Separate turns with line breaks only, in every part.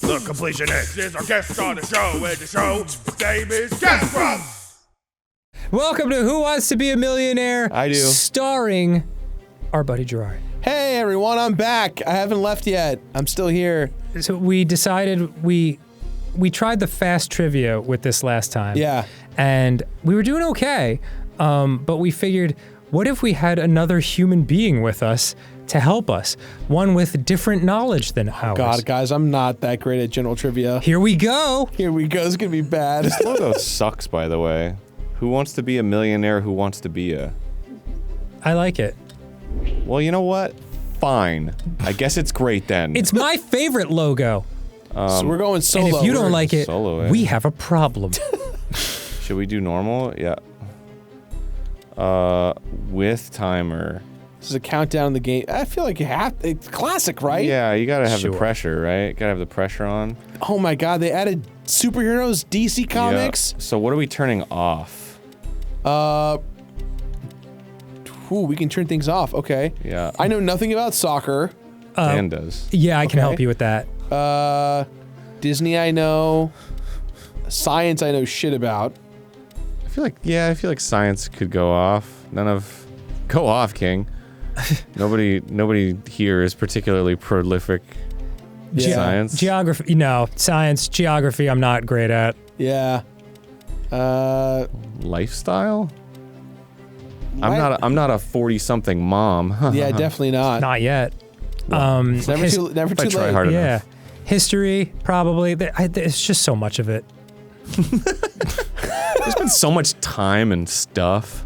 The completionist is our guest on the show, and the show's name is GameGrumps.
Welcome to Who Wants to Be a Millionaire?
I do.
Starring our buddy Jirard.
Hey everyone, I'm back. I haven't left yet. I'm still here.
So we decided we tried the fast trivia with this last time.
Yeah.
And we were doing okay, but we figured, what if we had another human being with us to help us? One with different knowledge than ours.
God, guys, I'm not that great at general trivia.
Here we go.
Here we go. It's gonna be bad.
This logo sucks, by the way. Who wants to be a millionaire? Who wants to be a...
I like it.
Well, you know what? Fine. I guess it's great then.
It's my favorite logo.
So we're going solo.
And if you don't like it,
solo, eh?
we have a problem.
Should we do normal? Yeah. With timer.
This is a countdown in the game. I feel like you have. It's classic, right?
Yeah, you gotta have
Sure.
the pressure, right? Gotta have the pressure on.
Oh my God, they added superheroes, DC Comics.
Yeah. So what are we turning off?
Ooh, we can turn things off. Okay.
Yeah.
I know nothing about soccer.
Dan does.
Yeah, I can
Okay.
help you with that.
Disney, I know. Science, I know shit about.
I feel like science could go off. Go off, King. Nobody here is particularly prolific.
Yeah.
Science.
Geography, no. Science, geography, I'm not great at.
Yeah.
Lifestyle? I'm not a 40-something mom.
Yeah, definitely not.
Not yet.
It's never too
I
late.
try hard
Yeah.
enough.
History, probably. There's just so much of it.
There's been so much time and stuff.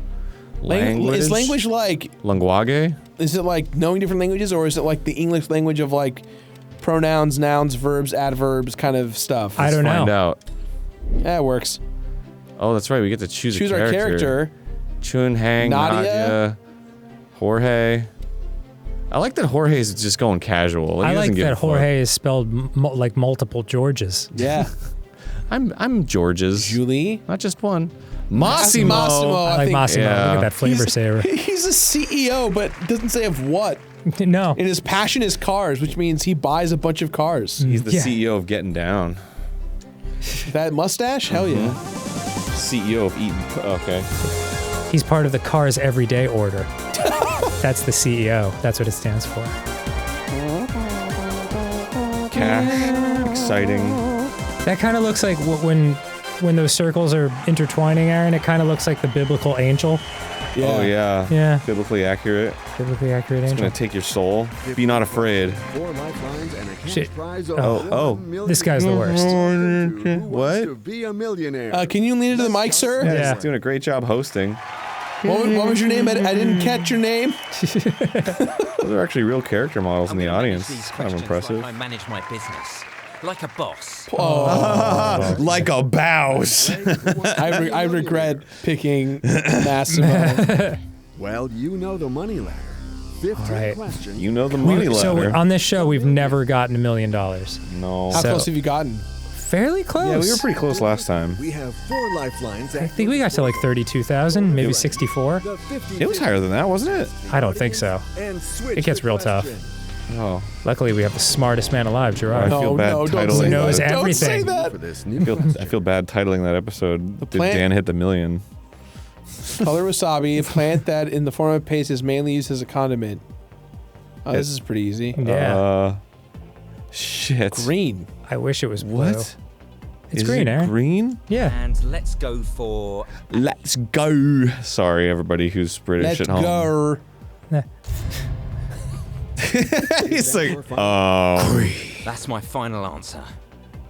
Language.
Is language like?
Language?
Is it like knowing different languages, or is it like the English language of like pronouns, nouns, verbs, adverbs, kind of stuff?
I don't know.
Find out.
Yeah, it works.
Oh, that's right. We get to choose a
Choose our character.
Chun, Hang, Nadia, Jorge. I like that Jorge is just going casual. He
I
doesn't
like
give a
that
fuck.
Jorge is spelled like multiple Georges.
Yeah.
I'm George's.
Julie.
Not just one. Massimo.
I like Massimo.
Yeah.
Look at that flavor saver.
He's a CEO, but doesn't say of what.
No.
And his passion is cars, which means he buys a bunch of cars.
He's the
Yeah.
CEO of Getting Down.
That mustache? Hell yeah.
CEO of Eaton. Okay.
He's part of the Cars Everyday Order. That's the CEO. That's what it stands for.
Cash. Exciting.
That kind of looks like when those circles are intertwining, Aaron, it kind of looks like the biblical angel.
Yeah.
Oh yeah.
Yeah.
Biblically accurate.
Biblically accurate
It's
angel.
gonna take your soul. Be not afraid.
4 lifelines and a cash
Shit.
prize of
Oh.
$1 million.
This guy's the worst.
Who
What?
wants to be a millionaire?
Can you lean into the mic, sir?
Yeah.
He's doing a great job hosting.
What was your name? I didn't catch your name.
Those are actually real character models in the audience.
These
It's kind of
questions
impressive.
like I manage my business. Like a boss.
Like a bouse.
I regret picking Massimo.
Well, you know the money ladder. 15
right.
questions.
You know the money
So
ladder.
on this show, we've never gotten $1 million.
No.
How
So-
close have you gotten?
Fairly close.
Yeah, we were pretty close last time.
We have 4 lifelines.
I think we got to like 32,000, maybe 64.
The 50
It was higher than that, wasn't it?
I don't think so.
and switch
It gets
the
real tough.
question.
Oh.
Luckily, we have the smartest man alive,
I
Jirard.
feel bad
don't
titling
say
knows
that. Don't say
everything.
that.
For this new
I feel bad titling that episode. Did
plant-
Dan hit the million?
Color wasabi, a plant that in the form of paste is mainly used as a condiment. Oh, this is pretty easy.
Yeah.
Shit.
Green.
I wish it was blue.
What?
It's
Is
green,
it
Aaron.
green?
Yeah.
And let's go for
Let's go. Sorry, everybody who's British
Let's
at home.
go.
He's like, oh.
that's my final answer.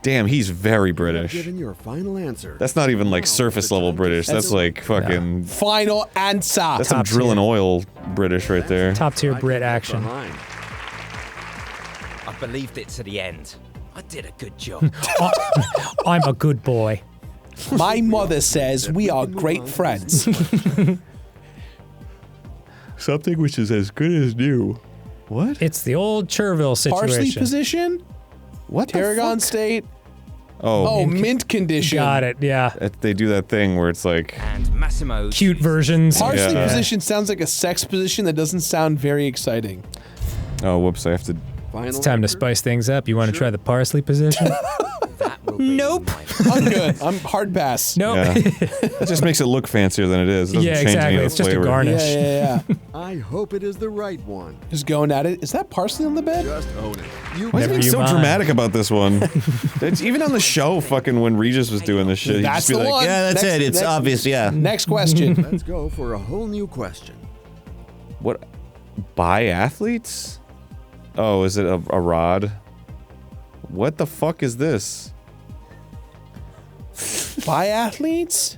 Damn, he's very
You've
British.
given your final answer.
That's not even like
Now,
surface
the
level
time
British.
to
That's
settle.
like fucking.
Final answer.
That's some
Top
drilling
tier.
oil British right there.
Top tier
I
Brit
can get
action.
behind.
I believed it to the end. I did a good job.
I'm a good boy.
My mother says we are great friends.
Something which is as good as new. What?
It's the old Cherville
Parsley
situation.
position?
What the
Tarragon
fuck?
State?
Oh,
Oh, mint condition.
Got it, yeah.
they do that thing where it's like,
And Massimo.
Cute versions.
Parsley
Yeah.
position sounds like a sex position that doesn't sound very exciting.
oh, whoops, I have to
Final
It's time to
answer?
spice things up. You want to try the parsley position?
That will be
Nope.
my
I'm good. I'm hard pass.
Nope.
Yeah. It just makes it look fancier than it is. It doesn't
Yeah,
change any
exactly.
of the
It's just a
flavor.
garnish.
Yeah.
I hope it is the right one.
Just going at it. Is that parsley on the bed?
Just own it. You
Why is
Never
he
you
so
mind.
dramatic about this one? It's even on the show, fucking when Regis was doing this shit, he'd
That's
just be
the
like,
one.
"Yeah, that's
Next-
it. It's
next-
obvious. Yeah."
Next question.
Let's go for a whole new question.
What? Biathletes? Oh, is it a rod? What the fuck is this?
Biathletes?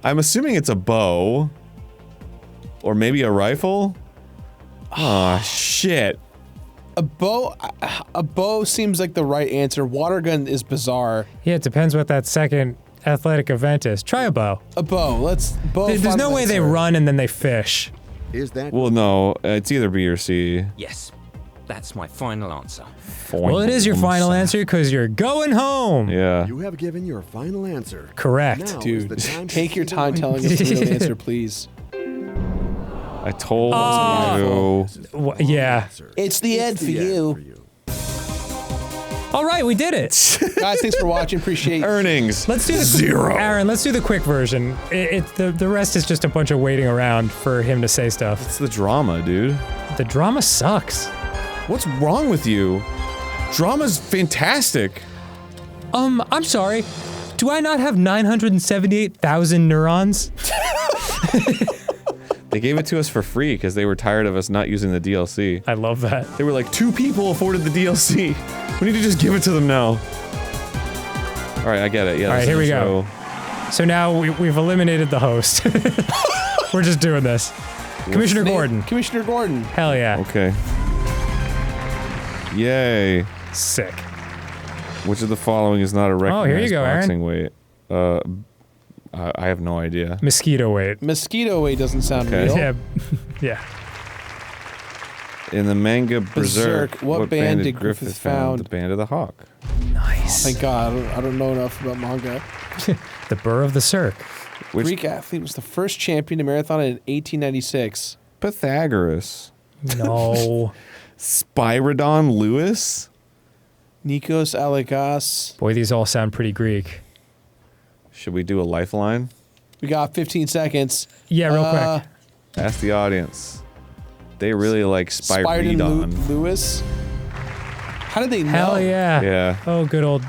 I'm assuming it's a bow. Or maybe a rifle? Aw, shit.
A bow seems like the right answer. Water gun is bizarre.
Yeah, it depends what that second athletic event is. Try a bow.
A bow. Let's bow.
There's no
final
way they
answer.
run and then they fish.
Is that
Well, no, it's either B or C.
Yes, that's my final answer.
Well, it is your final answer because you're going home.
Yeah.
you have given your final answer?
Correct.
Now is
Dude,
the time to
take your
see the
time
right
telling us the real answer, please.
I told you.
Yeah.
answer.
It's the end
It's
for
the end
you.
for you.
All right, we did it.
Guys, thanks for watching. Appreciate
Earnings.
Let's do the
Zero.
Aaron, let's do the quick version. The rest is just a bunch of waiting around for him to say stuff.
It's the drama, dude.
The drama sucks.
What's wrong with you? Drama's fantastic.
I'm sorry. Do I not have 978,000 neurons?
They gave it to us for free because they were tired of us not using the DLC.
I love that.
They were like, 2 people afforded the DLC. We need to just give it to them now. All right, I get it. Yeah.
All right,
this
here
is
we
a
go.
show.
So now we've eliminated the host. We're just doing this. Commissioner Gordon.
Commissioner Gordon.
Hell yeah.
Okay. Yay.
Sick.
Which of the following is not a recognized
here you go, Aaron.
boxing weight? I have no idea.
Mosquito weight.
Mosquito weight doesn't sound
Okay.
real.
Yeah. Yeah.
In the manga Berserk,
Berserk, what band did Griffith found?
The Band of the Hawk.
Nice.
Thank God. I don't know enough about manga.
The Burr of the Cirque.
Which
Greek athlete was the first champion of marathon in 1896.
Pythagoras?
No.
Spyridon Lewis?
Nikos Aligas.
Boy, these all sound pretty Greek.
Should we do a lifeline?
We got 15 seconds.
Yeah, real quick.
Ask the audience. They really like
Spyridon
Spyridon.
Lewis. How did they know?
Hell yeah.
Yeah.
Oh, good old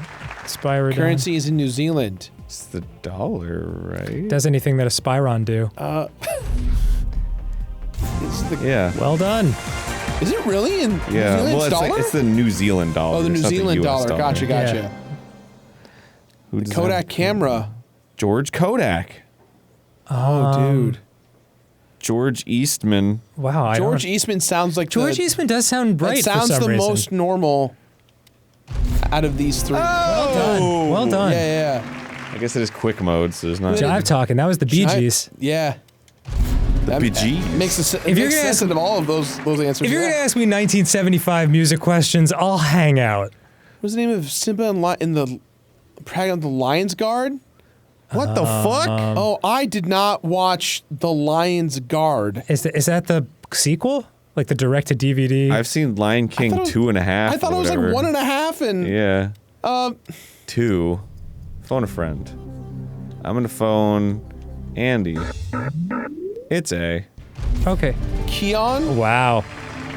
Spyridon.
Currency is in New Zealand.
It's the dollar, right?
Does anything that a Spyron do.
Yeah.
Well done.
Is it really in New
Yeah.
Zealand's
Well, it's,
dollar?
like, it's the New Zealand dollar.
Oh, the New
It's not
Zealand
US
dollar. Gotcha, gotcha.
Yeah.
Who designed-
Kodak camera.
George Kodak.
Oh, dude.
George Eastman.
Wow. I
George
don't-
Eastman sounds like
George
the,
Eastman does sound right
That sounds
for some
the
reason.
most normal out of these three.
Well done. Well done.
Yeah.
I guess it is quick mode, so there's not.
Jive talking. That was the Bee
Giant-
Gees.
Yeah.
The
That
BGs.
makes a,
you're
makes
gonna
sense
ask-
of all of those answers.
If you're
yeah.
gonna ask me 1975 music questions, I'll hang out.
What's the name of Simba in the Prague the Lion's Guard?
What the fuck?
Oh, I did not watch The Lion's Guard.
Is that the sequel? Like the direct to DVD?
I've seen Lion King
thought it was-
2.5.
I thought it was like 1.5 and
Yeah. 2. Phone a friend. I'm gonna phone Andy. It's A.
Okay.
Keon.
Wow.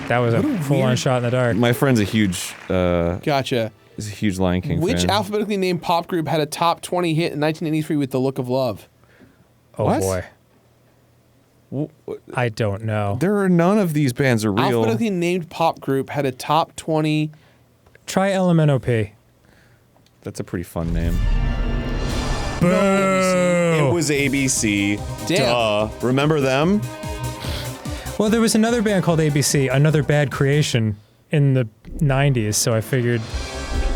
That was a full-on
weird-
shot in the dark.
My friend's a huge
Gotcha.
is a huge Lion King
Which
fan.
alphabetically named pop group had a top 20 hit in 1983 with The Look of Love?
Oh
What?
boy. I don't know.
There are none of these bands are real.
Alphabetically named pop group had a top 20.
Try LMNOP.
That's a pretty fun name.
Boo!
It was ABC.
Damn.
Duh. Remember them?
Well, there was another band called ABC, Another Bad Creation, in the 90s, so I figured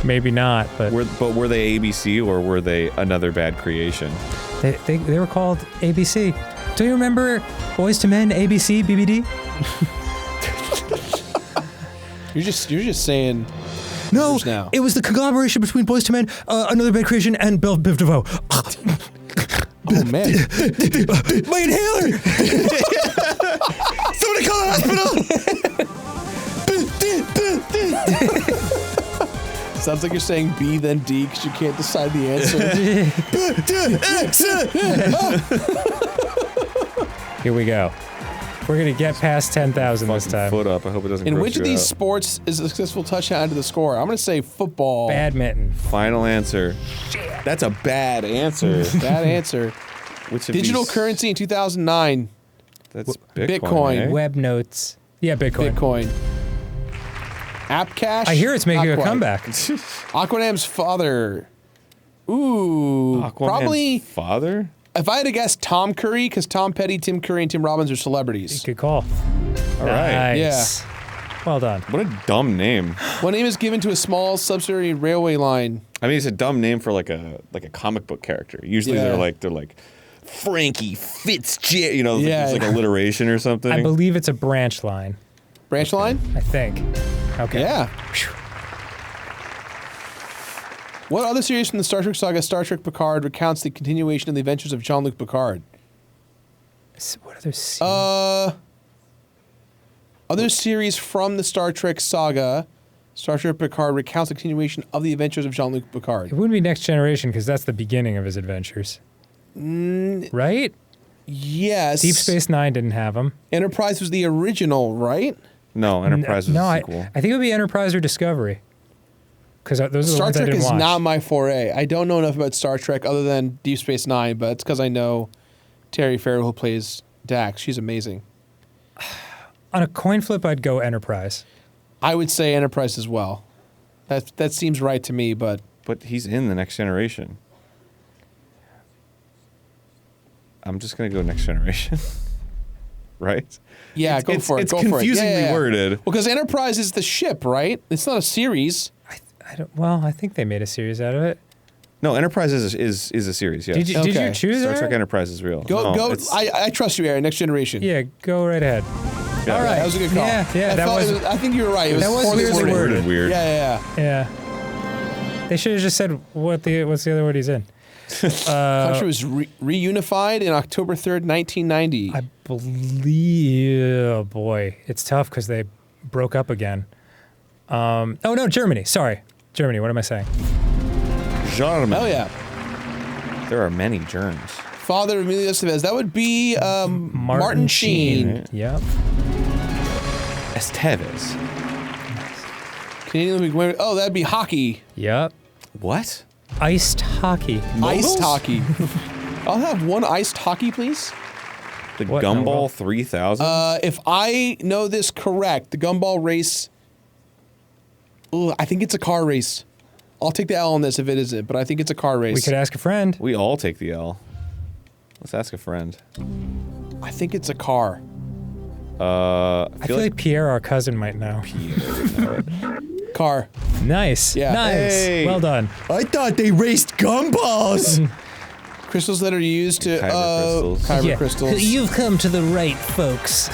maybe not, but
Were they ABC or were they Another Bad Creation?
they were called ABC. Do you remember Boys to Men, ABC, BBD?
You're just saying.
No,
Years now.
it was the conglomeration between Boys to Men, Another Bad Creation, and Biv DeVoe.
Oh man.
My inhaler!
Somebody call the hospital!
Sounds like you're saying B then D because you can't decide the answer.
Here we go. We're gonna get past 10,000 this
Fucking
time.
foot up. I hope it doesn't.
In
gross
which of
you
these
out.
sports is a successful touchdown to the score? I'm going to say football.
Badminton.
Final answer. That's a bad answer.
Bad answer.
Which of
Digital
these-
currency in 2009.
That's
Bitcoin.
Bitcoin. eh?
Web notes. Yeah, Bitcoin.
Bitcoin. App Cash.
I hear it's making
Not
a
quite.
comeback.
Aquanam's father. Ooh.
Aquaman's
Probably,
father.
if I had to guess, Tom Curry, because Tom Petty, Tim Curry, and Tim Robbins are celebrities.
Good call.
All right.
Nice. Well done.
What a dumb name.
What name is given to a small subsidiary railway line?
I mean, it's a dumb name for like a comic book character. Usually
Yeah.
they're like Frankie Fitzgerald. You know,
Yeah.
it's like alliteration or something.
I believe it's a branch line.
Branch line?
I think. Okay.
Yeah. What other series from the Star Trek saga, Star Trek Picard, recounts the continuation of the adventures of Jean-Luc Picard?
What other series?
Other series from the Star Trek saga, Star Trek Picard, recounts the continuation of the adventures of Jean-Luc Picard.
It wouldn't be Next Generation because that's the beginning of his adventures. Right?
Yes.
Deep Space Nine didn't have him.
Enterprise was the original, right?
no, Enterprise was
No,
a
I
sequel.
think it would be Enterprise or Discovery. Because those are the
Star
ones I
Trek
didn't
is
watch.
not my foray. I don't know enough about Star Trek other than Deep Space Nine, but it's because I know Terry Farrell, who plays Dax. She's amazing.
On a coin flip, I'd go Enterprise.
I would say Enterprise as well. That seems right to me, but
But he's in the Next Generation. I'm just gonna go Next Generation. Right?
yeah,
It's-
go
it's-
for it.
it's
Go for it.
confusingly
Yeah, yeah, yeah.
worded.
Well, because Enterprise is the ship, right? It's not a series.
I think they made a series out of it.
No, Enterprise is a series. Yes.
Did you
Okay.
choose
Star
that?
Trek Enterprise is real.
Go,
No,
go.
it's-
I trust you, Aaron. Next Generation.
Yeah, go right ahead.
yeah.
All right.
That was a good call.
Yeah,
I
that
felt
was-
it I think you were right. It was
that was
poorly
weirdly worded.
Weird.
Yeah.
Yeah. They should have just said what's the other word he's in.
Country was reunified in October 3rd, 1990.
I believe. Oh boy, it's tough because they broke up again. Oh no, Germany. Sorry, Germany. What am I saying?
German.
Oh yeah.
There are many germs.
Father of Emilio Estevez. That would be Martin Sheen.
Yep.
Estevez.
Canadian Olympic women. Oh, that'd be hockey.
Yep.
What?
Iced hockey.
Iced hockey. I'll have one iced hockey, please.
The
What?
Gumball 3000?
If I know this correct, the gumball race. Ooh, I think it's a car race. I'll take the L on this if it isn't, but I think it's a car race.
We could ask a friend.
We all take the L. Let's ask a friend.
I think it's a car.
I feel like Pierre, our cousin, might know.
Car.
Nice.
Yeah.
Nice.
Hey.
Well done.
I thought they raced gumballs.
Crystals that are used to
Kyber crystals.
Kyber crystals.
You've come to the right, folks.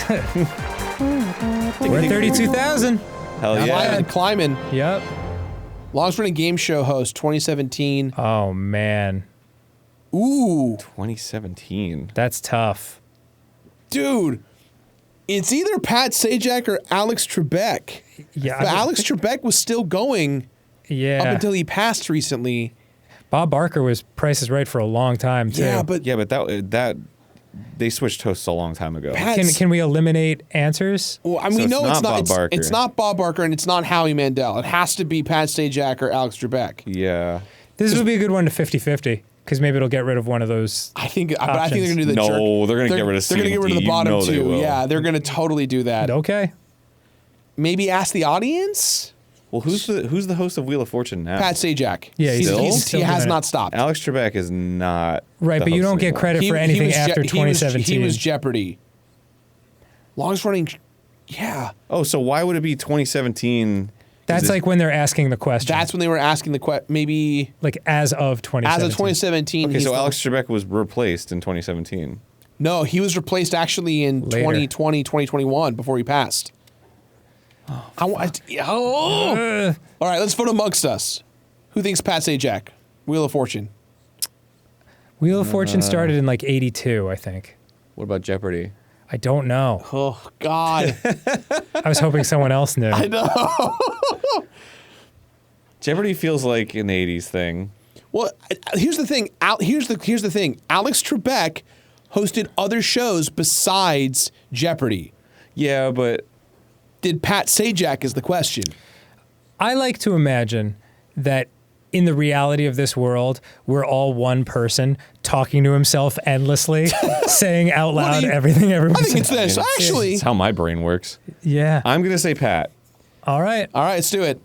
We're at 32,000.
Hell yeah.
Climbing.
Yep.
Longest running game show host, 2017.
Oh man,
Ooh,
2017.
that's tough.
dude. It's either Pat Sajak or Alex Trebek.
Yeah.
But Alex Trebek was still going
Yeah.
up until he passed recently.
Bob Barker was Price is Right for a long time too.
Yeah, but
Yeah, but that they switched hosts a long time ago.
Pat-
Can we eliminate answers?
well, I
So
mean,
it's
no,
not
it's not.
Bob
It's,
Barker.
it's not Bob Barker, and it's not Howie Mandel. It has to be Pat Sajak or Alex Trebek.
Yeah.
This would be a good one to 50-50 because maybe it'll get rid of one of those.
I think, but I think they're gonna do the
No,
jerk.
they're gonna get rid of
They're gonna
C
get
and
rid of
D.
the
You
bottom
know they
two.
will.
Yeah, they're gonna totally do that.
Okay.
Maybe ask the audience.
Well, who's the host of Wheel of Fortune now?
Pat Sajak.
Yeah, he's still
he has
doing
not
it.
stopped.
Alex Trebek is not.
Right,
the
but you
host
don't get
anymore.
credit for anything
was
after
he was
2017.
He was Jeopardy. Longest running. Yeah,
Oh, so why would it be 2017?
That's like when they're asking the question.
that's when they were asking the question. Maybe
like as of 2017.
as of 2017.
Okay,
he's
so
the-
Alex Trebek was replaced in 2017.
No, he was replaced actually in
Later.
2020, 2021 before he passed. All right, let's vote amongst us. Who thinks Pat Sajak? Wheel of Fortune.
Wheel of Fortune started in like 82, I think.
What about Jeopardy?
I don't know.
Oh God,
I was hoping someone else knew.
I know.
Jeopardy feels like an 80s thing.
Well, here's the thing. Here's the thing. Alex Trebek hosted other shows besides Jeopardy.
Yeah, but
Did Pat Sajak is the question.
I like to imagine that in the reality of this world, we're all one person talking to himself endlessly, saying out loud everything everyone
I think
says.
it's this. Actually.
it's how my brain works.
Yeah.
I'm going to say Pat.
All right.
All right, let's do it.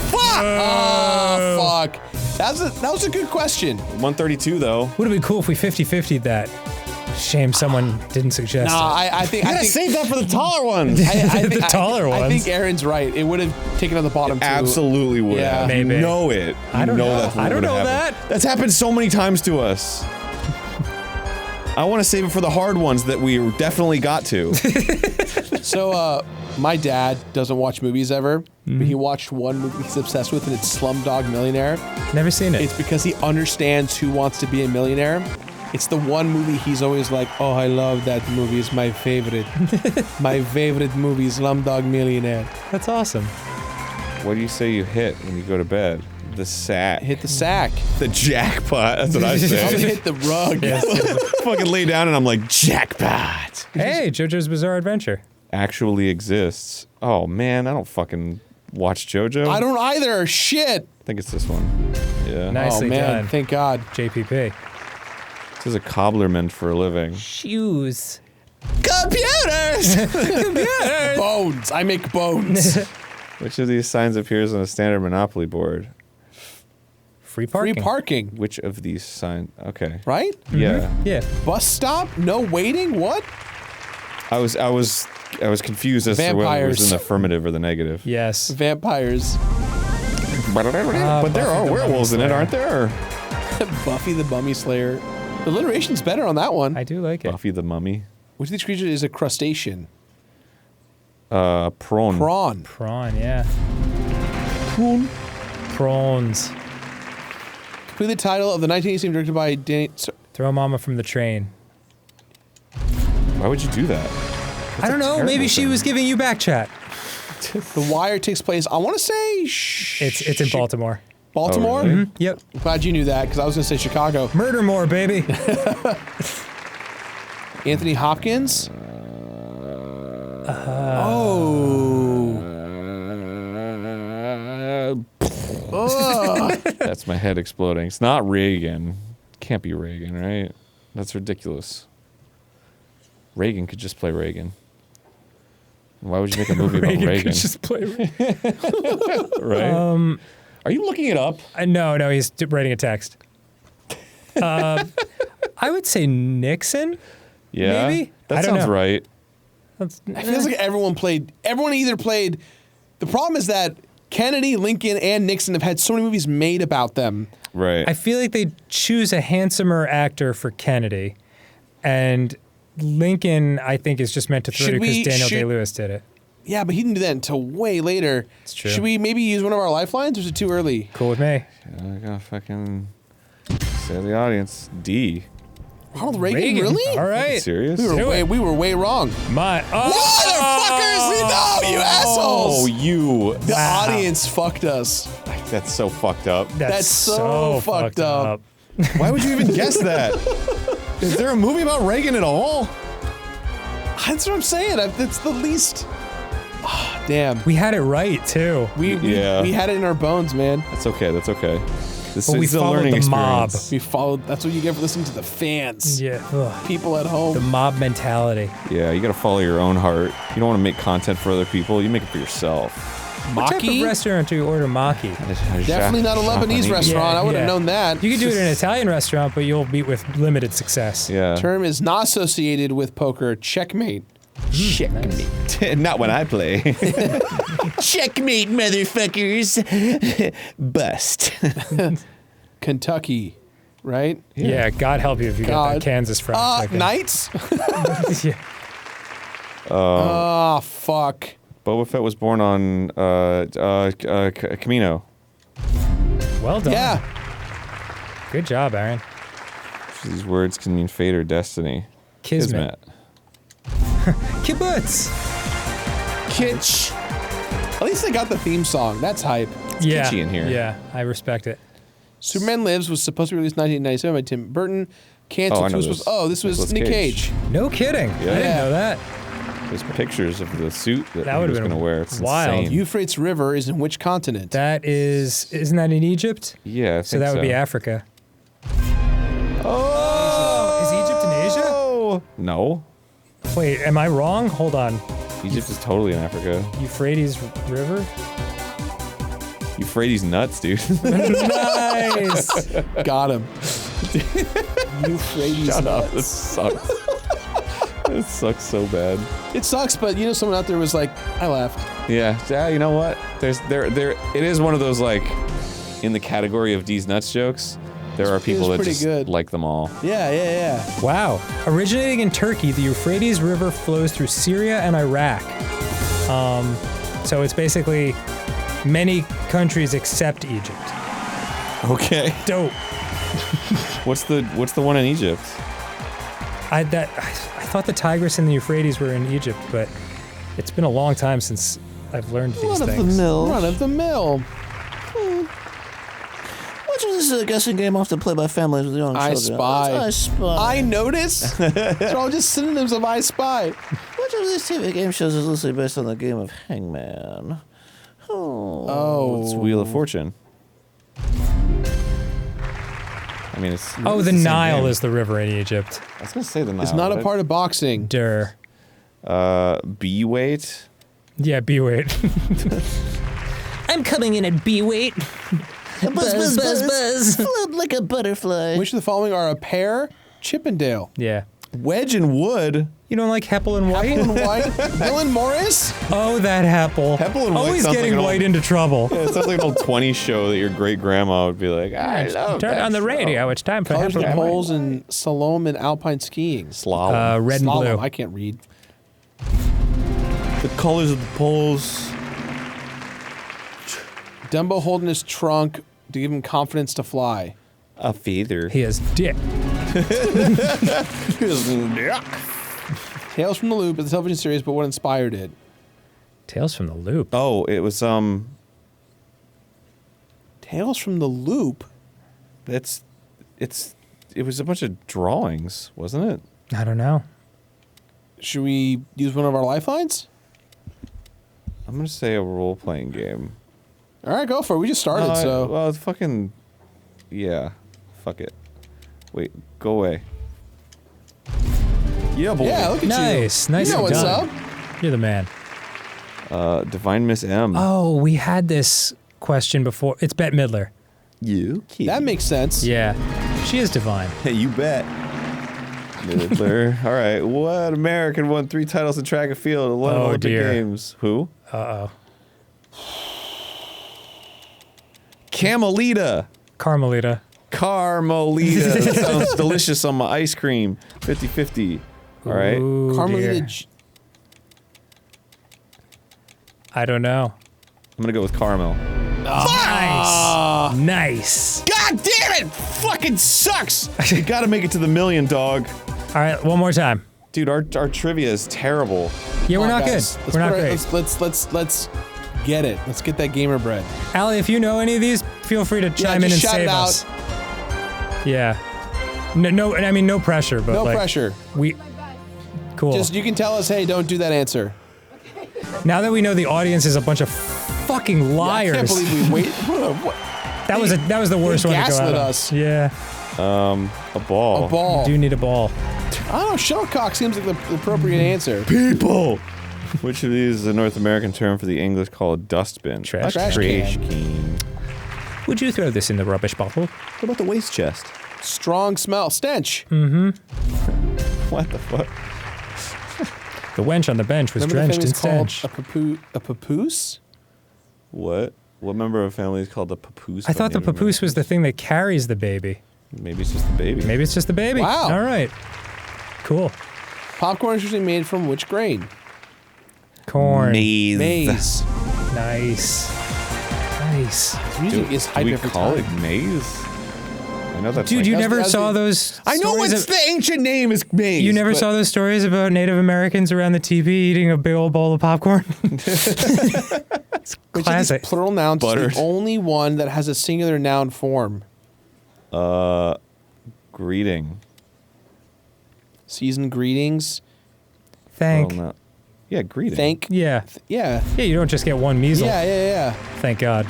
Fuck! Oh, fuck. That was a good question.
132, though.
Would have been cool if we 50-50'd that. Shame someone didn't suggest
Nah,
it.
I think
Save that for the taller ones.
The taller
I
ones.
think Aaron's right. It would have taken on the bottom two.
Absolutely would
Yeah.
have.
Maybe.
You know it.
I don't
you
know.
That's what
I don't
would
know
happen.
that.
That's happened so many times to us. I want to save it for the hard ones that we definitely got to.
So, my dad doesn't watch movies ever, but he watched one movie he's obsessed with, and it's Slumdog Millionaire.
Never seen it.
It's because he understands Who Wants to Be a Millionaire. It's the one movie he's always like, oh, I love that movie. It's my favorite. My favorite movie, Slumdog Millionaire.
That's awesome.
What do you say you hit when you go to bed? The sack.
Hit the sack.
The jackpot. That's what I
I'm gonna
say.
hit the rug.
Fucking lay down and I'm like, jackpot.
Hey, JoJo's Bizarre Adventure.
Actually exists. Oh, man. I don't fucking watch JoJo.
I don't either. Shit.
I think it's this one. Yeah.
Nicely
Oh, man.
done.
Thank God.
JPP.
This is a cobbler meant for a living.
Shoes.
Computers! Bones. I make bones.
Which of these signs appears on a standard Monopoly board?
Free parking.
Free parking.
Which of these signs? Okay.
Right?
Yeah.
Yeah.
Bus stop? No waiting? What?
I was confused as to whether it was
Vampires.
an affirmative or the negative.
Yes.
Vampires.
But there
Buffy
are
the
werewolves in
Mummy
it, aren't there?
Buffy the Mummy Slayer. The alliteration's better on that one.
I do like it.
Buffy the Mummy.
Which of these creatures is a crustacean?
Prawn.
Prawn.
Prawn, yeah. Prawns.
Complete the title of the 1980s movie directed by Danny...
Throw Mama from the train.
Why would you do that?
I don't know.
terrible
Maybe she
thing.
was giving you back chat.
The Wire takes place, I want to say...
It's in Baltimore.
Baltimore?
Oh, really?
Yep.
I'm glad you knew that, because I was going to say Chicago.
Murder more, baby.
Anthony Hopkins?
That's my head exploding. It's not Reagan. Can't be Reagan, right? That's ridiculous. Reagan could just play Reagan. Why would you make a movie about Reagan?
could just play.
Right? Are you looking it up?
No, he's writing a text. I would say Nixon.
Yeah.
Maybe?
That
I don't
sounds
know.
right.
It feels like everyone either played... The problem is that Kennedy, Lincoln, and Nixon have had so many movies made about them.
Right.
I feel like they choose a handsomer actor for Kennedy, and Lincoln, I think, is just meant to throw
Should
it because
we-
Daniel
should-
Day-Lewis did it.
Yeah, but he didn't do that until way later.
It's true.
Should we maybe use one of our lifelines, or is it too early?
Cool with me.
I gotta fucking say to the audience, D.
Ronald Reagan, really?
All right.
Serious?
We were way wrong. Motherfuckers! We know, you assholes!
Oh, you.
The audience fucked us.
That's so fucked up.
That's so fucked up.
Why would you even guess that? Is there a movie about Reagan at all?
That's what I'm saying. That's the least. Oh, damn.
We had it right too.
We had it in our bones, man.
That's okay. That's okay. This
But we
is a
followed
learning
the mob.
experience.
We followed. That's what you get for listening to the fans.
Yeah. Ugh.
People at home.
The mob mentality.
Yeah, you gotta follow your own heart. You don't want to make content for other people. You make it for yourself.
What type of
Maki?
restaurant do you order maki?
Definitely not a Lebanese restaurant. I would have known that.
You could do it in an Italian restaurant, but you'll meet with limited success.
Yeah.
Term is not associated with poker. Checkmate.
Checkmate.
Not when I play.
Checkmate, motherfuckers.
Bust.
Kentucky, right?
Yeah, God help you if you got
God.
that Kansas fried chicken.
Knights?
Yeah.
Oh, fuck.
Boba Fett was born on Camino.
Well done.
Yeah.
Good job, Aaron.
These words can mean fate or destiny.
Kismet. Kibbutz.
Kitsch. least they got the theme song. That's hype.
yeah,
kitschy in here.
Yeah, I respect it.
Superman Lives was supposed to be released in 1997 by Tim Burton. Canceled.
Oh, I know
Was-
this.
this was
Nicolas
Nick
Cage.
Cage.
No kidding. I didn't
Yeah.
know that.
There's pictures of the suit that,
That
he
would've
was
been
going to wear. It's
wild.
insane.
Euphrates River is in which continent?
That isn't that in Egypt?
Yeah, I
So
think
that would be Africa.
Oh!
Is Egypt in Asia?
Oh! No.
Wait, am I wrong? Hold on.
Egypt is totally in Africa.
Euphrates River?
Euphrates nuts, dude.
Nice.
Got him. Euphrates
Shut up.
nuts.
This sucks. This sucks so bad.
It sucks, but you know, someone out there was like, I laughed.
Yeah. Yeah, you know what? It is one of those, like, in the category of D's nuts jokes, there are people that
pretty
just
good.
like them all.
Yeah.
Wow. Originating in Turkey, the Euphrates River flows through Syria and Iraq. So it's basically many countries except Egypt.
Okay.
Dope.
What's the one in Egypt?
I thought the Tigris and the Euphrates were in Egypt, but it's been a long time since I've learned these things.
Run of the mill.
Which of this is a guessing game often played by families with young
I
children?
Spy.
I Spy.
I notice. They're all just synonyms of I Spy.
Which of these TV game shows is loosely based on the game of Hangman?
Oh.
It's Wheel of Fortune. I mean, it's.
Oh,
it's
the
same
Nile
game.
is the river in Egypt.
I was gonna say the Nile.
It's not a
but-
part of boxing.
Dur.
B weight.
Yeah, B weight. I'm coming in at B weight.
Buzz, buzz. Float like a butterfly.
Which of the following are a pear? Chippendale.
Yeah.
Wedge and wood.
You don't like Heppel and White?
Apple and white. Dylan Morris?
Oh, that Heppel.
Heppel and White
Always
sounds like
getting
an old-
White into trouble.
Yeah, it sounds like an old 20s show that your great grandma would be like, I love
Turn
that
on the
show."
radio. It's time for
Colors of
Heppel
the
and
poles and slalom and alpine skiing.
Slalom.
Red and
Slalom.
blue.
I can't read.
the colors of the poles.
Dumbo holding his trunk to give him confidence to fly.
A feather.
He has dick.
Tales from the Loop is a television series, but what inspired it?
Tales from the Loop.
Oh, it was
Tales from the Loop?
it was a bunch of drawings, wasn't it?
I don't know.
Should we use one of our lifelines?
I'm gonna say a role-playing game.
All right, go for it. We just started, so.
Well, it's fucking. Yeah. Fuck it. Wait, go away. Yeah, boy.
Yeah, look at
Nice.
you.
Nice
You know
and
what's
done.
up.
You're the man.
Divine Miss M.
Oh, we had this question before. It's Bette Midler.
You?
That makes sense.
Yeah. She is divine.
Hey, you bet. Midler. All right. What American won 3 titles in track and field at 11
Oh,
Olympic
dear.
Games? Who?
Uh-oh.
Camelita.
Carmelita.
Carmelita. That sounds delicious on my ice cream. 50-50. All right.
Ooh,
Carmelita.
dear. I don't know.
I'm going to go with caramel.
Nice. Nice.
God damn it! Fucking sucks! You gotta make it to the million, dog.
All right, one more time.
Dude, our trivia is terrible.
Yeah, we're
Come on,
not good.
guys.
We're not great.
Let's get it. Let's get that gamer bread.
Allie, if you know any of these, feel free to chime in
just
and
shout it
save
out.
us. Yeah. No, I mean no pressure, but
No
like,
pressure.
We cool.
Just you can tell us, hey, don't do that answer.
Now that we know the audience is a bunch of fucking liars.
I can't believe we wait. What?
that was the worst one to go
gaslit
out on.
us.
Yeah.
A ball.
A ball.
You do need a ball.
I don't know. Shuttlecock seems like the appropriate answer.
People! Which of these is a North American term for the English called dustbin?
Trash
can.
can.
Would you throw this in the rubbish bottle?
What about the waste chest?
Strong smell. Stench.
What the fuck?
The wench on the bench was
Remember the
drenched in
famous
stench.
called a papoose?
What? What member of family is called the papoose?
I thought the papoose was the thing that carries the baby.
Maybe it's just the baby.
Maybe it's just the baby.
Wow.
All right. Cool.
Popcorn is usually made from which grain?
Corn.
Maize.
Maize.
Nice. Nice.
Music is hype
Do we
every
call
time.
it maize? I know that's
Dude,
like,
you
That's-
never
that's
saw
it.
those
I know
stories
what's
of-
the ancient name is maize.
You never
but-
saw those stories about Native Americans around the teepee eating a big old bowl of popcorn?
Which of
Classic.
these plural nouns is
Buttered.
the only one that has a singular noun form?
Greeting.
Season greetings.
Thank.
Well, no. Yeah, greeting.
Thank.
Yeah.
Yeah.
Yeah, you don't just get one measle.
Yeah.
Thank God.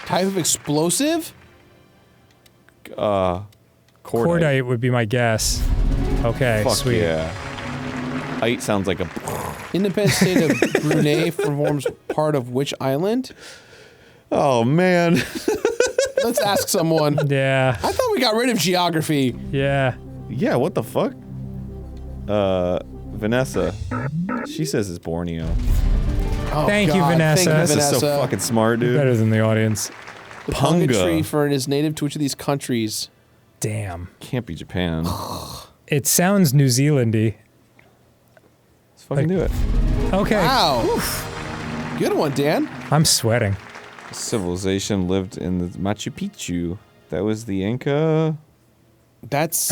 Type of explosive?
Cordite.
Cordite would be my guess. Okay,
Fuck
sweet.
yeah. Ite sounds like a.
Independent state of Brunei forms part of which island?
Oh man.
Let's ask someone.
Yeah.
I thought we got rid of geography.
Yeah.
Yeah. What the fuck? Vanessa. She says it's Borneo.
Oh,
Thank you,
God.
Vanessa.
Thank you,
This is so fucking smart, dude.
Better than the audience.
The punga
Punga.
tree fern is native to which of these countries?
Damn.
Can't be Japan.
It sounds New Zealandy.
Let's fucking do it.
Okay.
Wow. Good one, Dan.
I'm sweating.
Civilization lived in the Machu Picchu. That was the Inca.
That's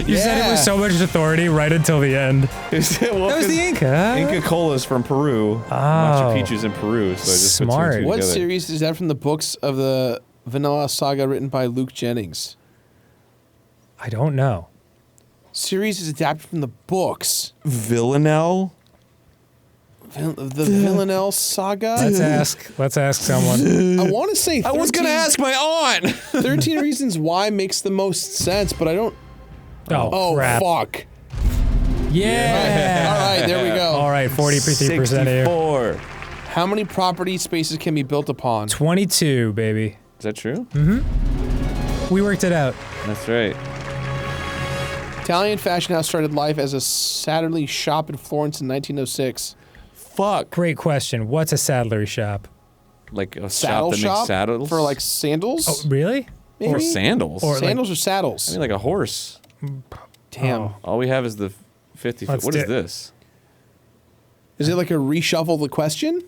You said it with so much authority right until the end.
Well,
That was the Inca.
Inca Cola's from Peru. Machu Picchu's in Peru, so I just put two
Smart.
and two
what
together.
series is that from the books of the Vanilla Saga written by Luke Jennings?
I don't know.
Series is adapted from the books.
Villanelle?
The Villanelle Saga?
Let's ask someone.
I want to say 13,
I was gonna ask my aunt.
13 Reasons Why makes the most sense, but I don't.
Oh, crap.
Fuck.
Yeah.
All right, there we go.
All right, 43% of you.
64.
How many property spaces can be built upon?
22, baby.
Is that true?
We worked it out.
That's right.
Italian fashion house started life as a saddlery shop in Florence in 1906.
Fuck.
Great question. What's a saddlery shop?
Like a
Saddle
shop that
shop
makes saddles?
for like sandals.
Oh, really?
Maybe?
Or sandals.
Or-
Sandals or saddles?
I mean, like a horse.
Damn.
Oh.
All we have is the 50 foot.
Let's
What
do
is
it.
this?
Is it like a reshuffle the question?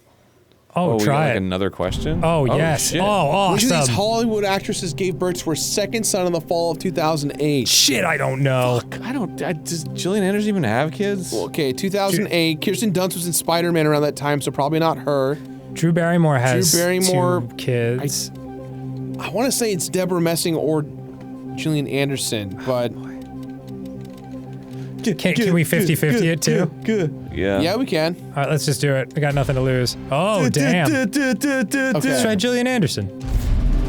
Oh,
we got
try
like
it.
another question?
Oh, yes.
Shit.
Oh,
Which of these
awesome.
Hollywood actresses gave birth to her second son in the fall of 2008?
Shit, I don't know.
Does Gillian Anderson even have kids?
Okay, 2008. Kirsten Dunst was in Spider-Man around that time, so probably not her.
Drew Barrymore has
Drew Barrymore-
2 kids.
I want to say it's Deborah Messing or Gillian Anderson, but
Can we 50-50 it too?
Yeah.
yeah, we can.
All right, let's just do it. I got nothing to lose. Oh, damn. Let's try Gillian Anderson.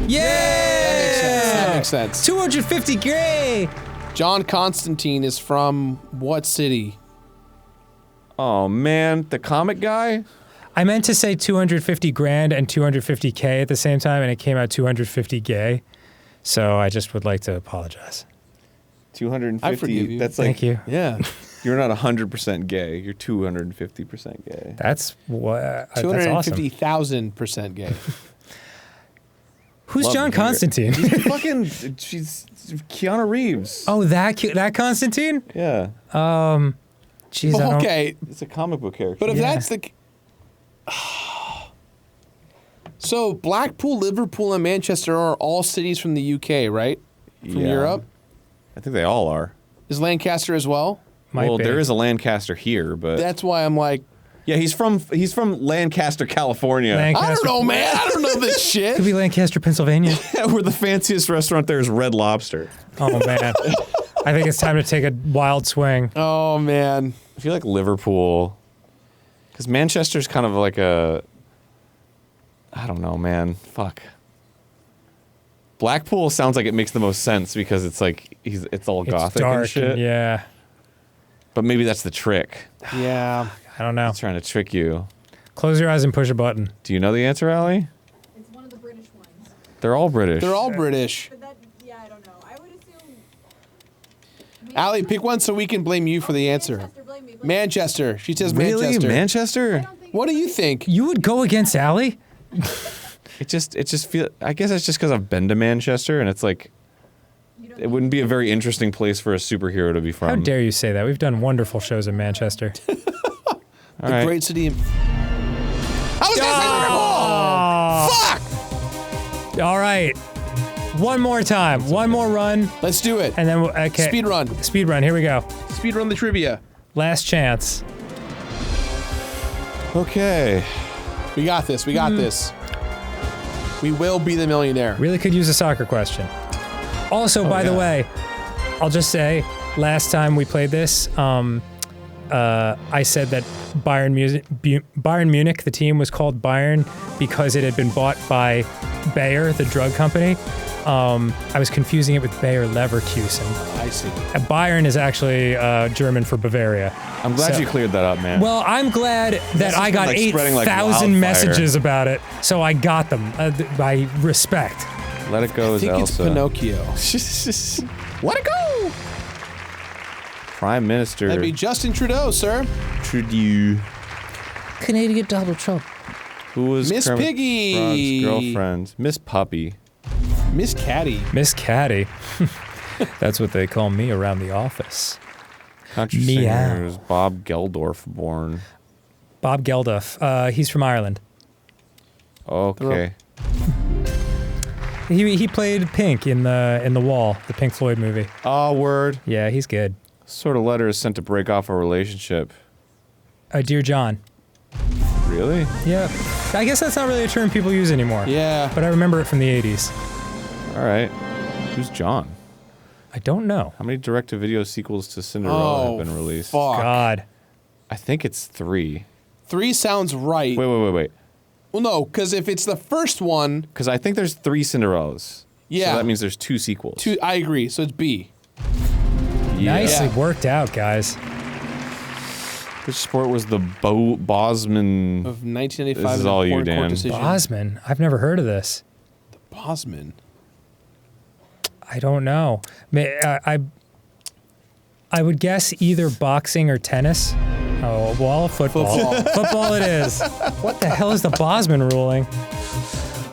Yeah!
That makes sense.
250 gray.
John Constantine is from what city?
Oh man, the comic guy?
I meant to say 250 grand and 250K at the same time, and it came out 250 gay. So I just would like to apologize.
250.
I forgive you.
That's like
Thank you.
Yeah.
You're not 100% gay. You're 250% gay.
That's what. That's awesome.
250,000% gay.
Who's
Love
John
to hear it.
Constantine?
She's Keanu Reeves.
Oh, that Constantine?
Yeah.
Jeez, I don't.
Okay,
It's a comic book character.
but if
Yeah.
that's the... So, Blackpool, Liverpool, and Manchester are all cities from the UK, right? From
Yeah.
Europe?
I think they all are.
Is Lancaster as well?
Might
well,
be.
there is a Lancaster here, but
That's why I'm like,
yeah, he's from Lancaster, California.
I
Lancaster.
don't know, man. I don't know this shit.
Could be Lancaster, Pennsylvania.
Where the fanciest restaurant there is Red Lobster.
Oh man, I think it's time to take a wild swing.
Oh, man.
I feel like Liverpool, because Manchester's kind of like a, I don't know, man. Fuck. Blackpool sounds like it makes the most sense because it's like it's all
It's
gothic
dark.
and shit.
Yeah,
But maybe that's the trick.
Yeah.
I don't know.
It's trying to trick you.
Close your eyes and push a button.
Do you know the answer, Allie?
It's one of the British ones.
They're all British.
They're all British.
But that, yeah, I don't know. I would assume.
Allie, pick one so we can blame you for the answer.
Manchester, blame me.
Manchester. She says
Really?
Manchester.
Manchester?
What do you think?
You would go against Allie?
It just feel. I guess it's just because I've been to Manchester, and it's like it wouldn't be a very interesting place for a superhero to be from.
How dare you say that? We've done wonderful shows in Manchester.
All
The
right.
great city. I was gonna say Liverpool. Fuck.
All right, one more time, one more run,
Let's do it.
and then okay.
Speed run.
Speed run. Here we go.
Speed run the trivia.
Last chance.
Okay.
We got this. We got this. We will be the millionaire.
Really could use a soccer question. Also, by the way, I'll just say, last time we played this, I said that Bayern Munich, the team was called Bayern because it had been bought by Bayer, the drug company. I was confusing it with Bayer Leverkusen.
I see.
Bayern is actually German for Bavaria.
I'm glad you cleared that up, man.
Well, I'm glad that I got
like spreading like
8,000
wildfire.
messages about it, so I got them by respect.
Let it go
I
as
think
Elsa.
it's Pinocchio.
Let it go! Prime Minister
That'd be Justin Trudeau, sir.
Trudeau.
Canadian Donald Trump.
Who was
Miss
Kermit
Piggy.
Frog's girlfriend? Miss Puppy.
Miss Caddy.
Miss Caddy. That's what they call me around the office.
Country
Meow.
singer was Bob Geldorf born.
Bob Geldof. He's from Ireland.
Okay.
He played Pink in the Wall, the Pink Floyd movie.
Oh, word.
Yeah, he's good.
Sort of letter is sent to break off a relationship.
Dear John.
Really?
Yeah. I guess that's not really a term people use anymore.
Yeah.
But I remember it from the 80s.
All right. Who's John?
I don't know.
How many direct-to-video sequels to Cinderella have been released?
Fuck.
God.
I think it's 3.
3 sounds right.
Wait.
Well, no, because if it's the first one,
Because I think there's 3 Cinderellas.
Yeah.
So that means there's 2 sequels.
I agree. So it's B.
Yeah.
Nicely
Yeah.
worked out, guys.
Which sport was the Bosman?
Of 1995.
This is
an
all you,
important court
Dan.
decision.
Bosman. I've never heard of this.
Bosman.
I don't know. I would guess either boxing or tennis. Oh, well, football. Football it is. What the hell is the Bosman ruling?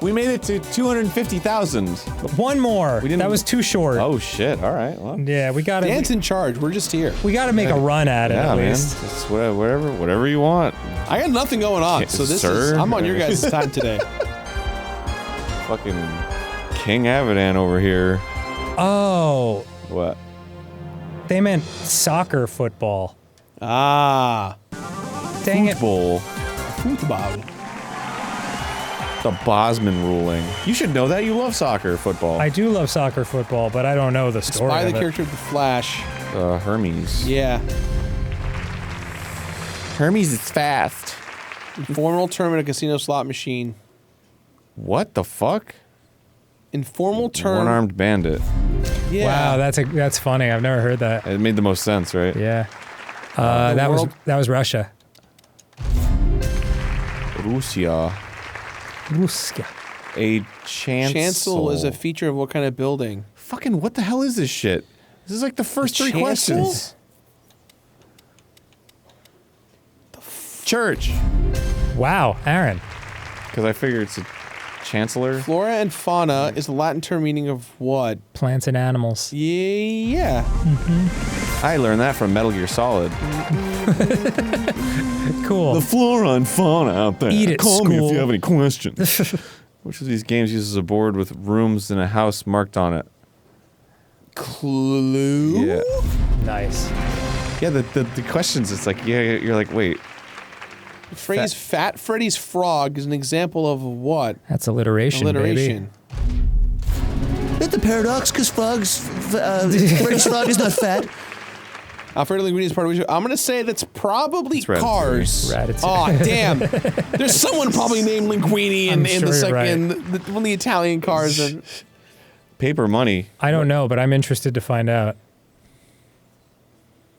We made it to 250,000.
One more.
We didn't-
That was too short.
Oh shit! All right. Well,
Yeah, we gotta.
Dan's in charge. We're just here.
We gotta make a run at it
yeah,
at
man.
least.
It's whatever you want.
I got nothing going on,
Yeah,
so this
sir.
is. I'm on your guys' time today.
Fucking King Avidan over here.
Oh,
What?
they meant soccer football.
Ah.
Dang it.
Football.
Football.
The Bosman ruling. You should know that. You love soccer, football.
I do love soccer football, but I don't know the story
By the
of it.
character of the Flash.
Hermes.
Yeah.
Hermes is fast.
Informal term in a casino slot machine.
What the fuck?
Informal term.
One-armed bandit.
Yeah.
Wow, that's funny. I've never heard that.
It made the most sense, right?
Yeah.
The
that
world-
was Russia.
Russia.
Ruska.
A chancel.
Chancel is a feature of what kind of building?
Fucking what the hell is this shit? This is like the first 3
chancel?
questions. Church.
Wow, Aaron.
Because I figure it's a chancellor.
Flora and fauna is the Latin term meaning of what?
Plants and animals.
Yeah.
I learned that from Metal Gear Solid.
Cool.
flora and fauna out there.
Eat it,
Call me if
school.
you have any questions. Which of these games uses a board with rooms in a house marked on it?
Clue?
Yeah.
Nice.
Yeah, the questions, it's like, yeah, you're like, wait.
The phrase Fat Freddy's Frog is an example of what?
That's alliteration,
Alliteration.
That's the paradox, because Freddy's frog is not fat.
Alfredo Linguini's part of it. I'm going to say that's probably
It's Ratatouille.
Cars.
Ratatouille.
Oh, damn. There's someone probably named Linguini in
I'm
the
sure you're
second,
right.
one of the Italian cars. And
Paper money.
I don't know, but I'm interested to find out.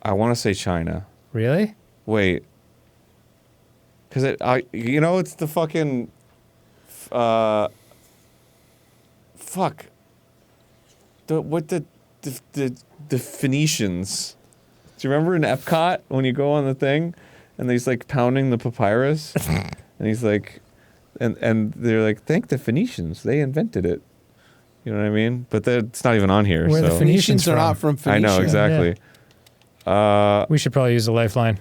I want to say China.
Really?
Wait. Because it's the fucking, fuck. The Phoenicians. Do you remember in Epcot when you go on the thing, and he's like pounding the papyrus, and he's like, and they're like, thank the Phoenicians, they invented it. You know what I mean? But it's not even on here.
Where
so.
the Phoenicians
are
from?
not from
I
Phoenicia.
know exactly.
We should probably use a lifeline.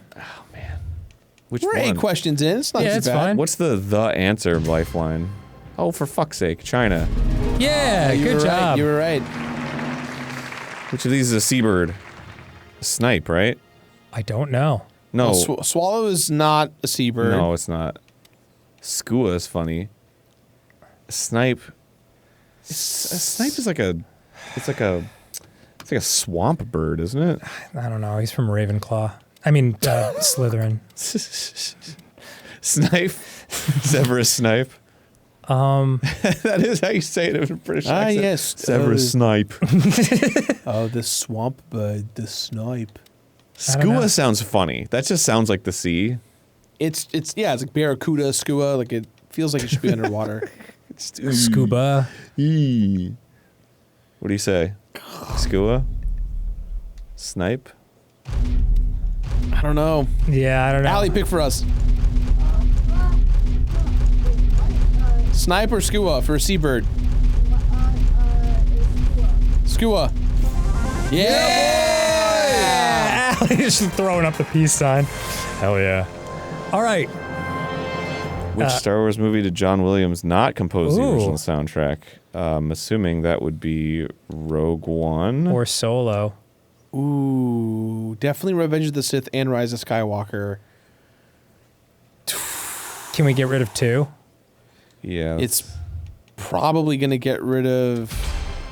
Which
We're 8
one?
questions in. It's not
Yeah,
too
it's
bad.
fine.
What's the answer lifeline? Oh, for fuck's sake, China.
Yeah,
You
good
were
job.
Right, you were right.
Which of these is a seabird? A snipe, right?
I don't know.
No.
Well, swallow is not a seabird.
No, it's not. Skua is funny. Snipe. A snipe is like a. It's like a swamp bird, isn't it?
I don't know. He's from Ravenclaw. I mean, Slytherin.
Snipe. Severus Snipe. That is how you say it in British accent.
Yes.
Severus Snipe.
Oh, the swamp bird, the snipe.
know.
Skua sounds funny. That just sounds like the sea.
It's like barracuda, skua. Like it feels like it should be underwater.
Scuba.
Eee. What do you say? Skua? Snipe?
I don't know.
Yeah, I don't know.
Allie, pick for us. Snipe or skua for a seabird? Skua. Yeah!
Allie's just throwing up the peace sign. Hell yeah. All right.
Which Star Wars movie did John Williams not compose the
Ooh.
original soundtrack? I'm assuming that would be Rogue One.
Or Solo.
Ooh, definitely Revenge of the Sith and Rise of Skywalker.
Can we get rid of 2?
Yeah.
It's probably going to get rid of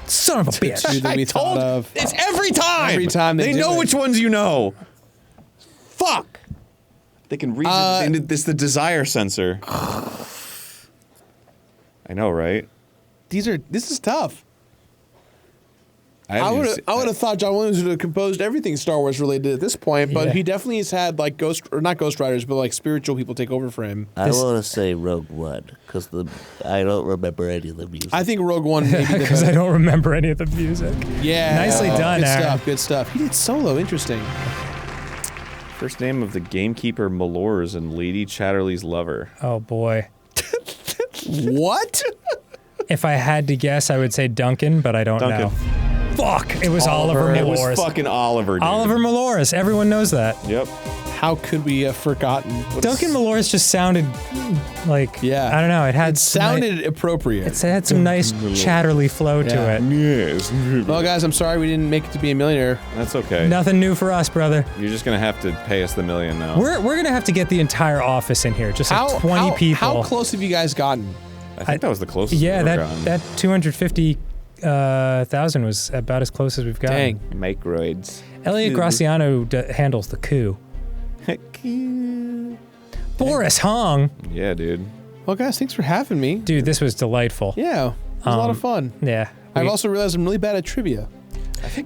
Son of a bitch.
2 that we thought of.
It's every time!
Every time they do
know
it.
which ones you know. Fuck! They can read it's the desire sensor. I know, right?
This is tough. I
haven't even
would have thought John Williams would have composed everything Star Wars related at this point, but
Yeah.
he definitely has had like not ghostwriters, but like spiritual people take over for him.
I want to say Rogue One because I don't remember any of the music.
I think Rogue One maybe
Because I don't remember any of the music.
Yeah.
Nicely done,
Good
Aaron.
stuff, good stuff. He did Solo, interesting.
First name of the gamekeeper Malors and Lady Chatterley's lover.
Oh boy.
What?
If I had to guess, I would say Duncan, but I don't
Duncan.
know. Fuck! It was Oliver
It
Malors.
was fucking Oliver, dude.
Oliver Malors. Everyone knows that.
Yep.
How could we have forgotten?
Duncan Malors just sounded like,
Yeah.
I don't know, it had
It sounded appropriate.
it had some nice chatterly flow to
Yeah.
it.
Yes.
Well, guys, I'm sorry we didn't make it to be a millionaire.
That's okay.
Nothing new for us, brother.
You're just gonna have to pay us the $1 million now.
We're gonna have to get the entire office in here, just like 20 people.
How close have you guys gotten?
I think that was the closest.
Yeah,
we've ever
that 250,000 was about as close as we've gotten.
Dang.
gotten. Microids.
Elliot Graciano handles the coup. Boris Hong,
Yeah, dude.
Well, guys, thanks for having me.
dude, this was delightful.
Yeah, it was a lot of fun.
Yeah.
I've also realized I'm really bad at trivia.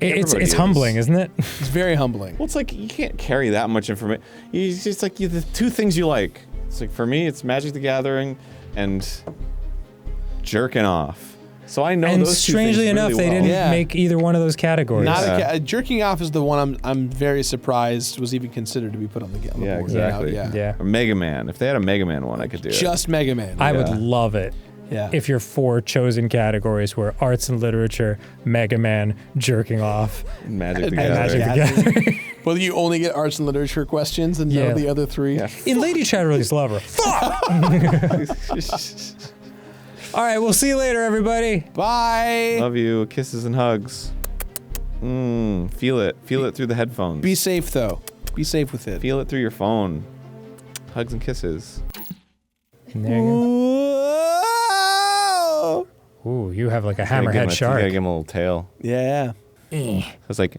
It's
everybody
humbling, isn't it?
It's very humbling.
Well, it's like you can't carry that much information. It's just like the 2 things you like. It's like for me, it's Magic the Gathering and jerking off. So I know
And
those 2
strangely
things
enough,
really
they
well.
didn't
Yeah.
make either one of those categories.
Not
Yeah.
jerking off is the one I'm very surprised was even considered to be put on the board.
Yeah,
you know?
exactly.
Yeah.
Or Mega Man. If they had a Mega Man one, I could do it.
Just Mega Man.
I would
Yeah.
love it
yeah.
if your 4 chosen categories were arts and literature, Mega Man, jerking off,
Magic the
And
and
Gathering.
Magic the Gathering.
Whether you only get arts and literature questions and
Yeah.
know the other 3.
Yeah.
In Lady Chatterley's Lover. All right, we'll see you later, everybody.
Bye.
Love you. Kisses and hugs. Feel it. Feel it through the headphones.
Be safe though. Be safe with it.
Feel it through your phone. Hugs and kisses.
And there you
Whoa.
go. Ooh, you have like a
Gotta give him
hammerhead
You
shark.
gotta give him a little tail.
Yeah.
I was like,